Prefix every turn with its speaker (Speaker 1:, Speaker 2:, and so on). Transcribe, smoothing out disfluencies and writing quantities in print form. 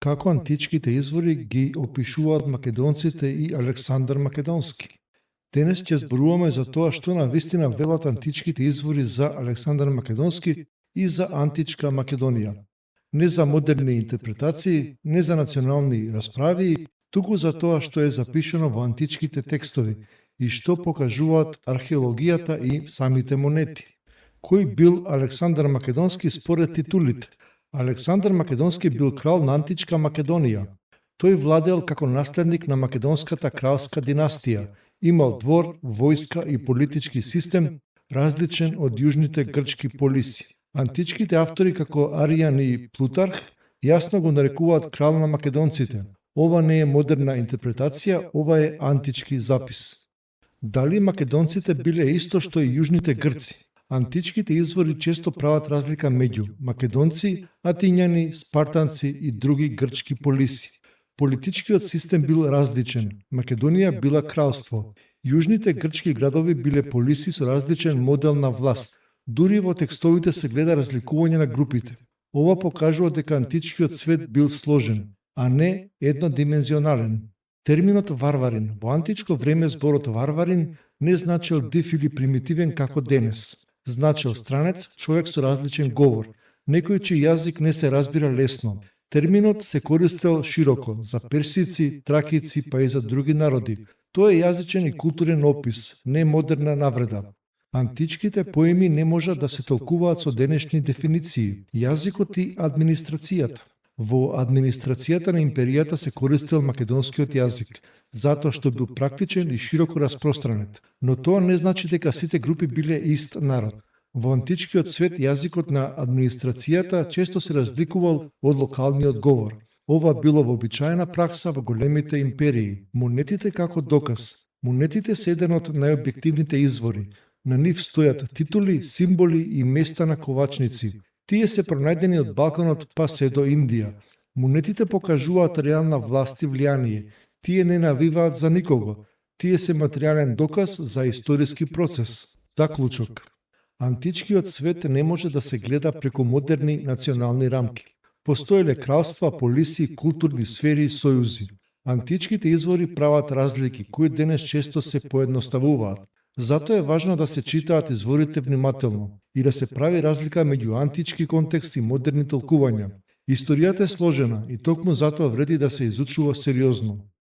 Speaker 1: Како античките извори ги опишуваат македонците и Александар Македонски. Денес ќе зборуваме за тоа што на вистина велат античките извори за Александар Македонски и за античка Македонија. Не за модерни интерпретации, не за национални расправи, туку за тоа што е запишано во античките текстови и што покажуваат археологијата и самите монети. Кој бил Александар Македонски според титулите? Александар Македонски бил крал на античка Македонија. Тој владеел како наследник на македонската кралска династија, имал двор, војска и политички систем различен од јужните грчки полиси. Античките автори како Аријан и Плутарх јасно го нарекуваат крал на македонците. Ова не е модерна интерпретација, ова е антички запис. Дали македонците биле исто што и јужните грци? Античките извори често прават разлика меѓу македонци, атињани, спартанци и други грчки полиси. Политичкиот систем бил различен. Македонија била кралство. Јужните грчки градови биле полиси со различен модел на власт. Дури во текстовите се гледа разликување на групите. Ова покажува дека античкиот свет бил сложен, а не еднодимензионален. Терминот варварин, во античко време зборот варварин не значел див или примитивен како денес. Значел странец, човек со различен говор, некој чиј јазик не се разбира лесно. Терминот се користел широко за персици, тракици, па и за други народи. Тоа е јазичен и културен опис, не модерна навреда. Античките поими не можат да се толкуваат со денешни дефиниции. Јазикот и администрацијата. Во администрацијата на империјата се користел македонскиот јазик, затоа што бил практичен и широко распространет. Но тоа не значи дека сите групи биле ист народ. Во античкиот свет јазикот на администрацијата често се разликувал од локалниот говор. Ова било вообичаена пракса во големите империи. Монетите како доказ. Монетите се еден од најобјективните извори. На нив стојат титули, символи и места на ковачници. Тие се пронајдени од Балканот па се до Индија. Монетите покажуваат реална власт и влијание. Тие не навиваат за никого. Тие се материјален доказ за историски процес. Заклучок. Античкиот свет не може да се гледа преку модерни национални рамки. Постоеле кралства, полиси, културни сфери и сојузи. Античките извори прават разлики, кои денес често се поедноставуваат. Затоа е важно да се читаат изворите внимателно и да се прави разлика меѓу антички контекст и модерни толкувања. Историјата е сложена и токму затоа вреди да се изучува сериозно.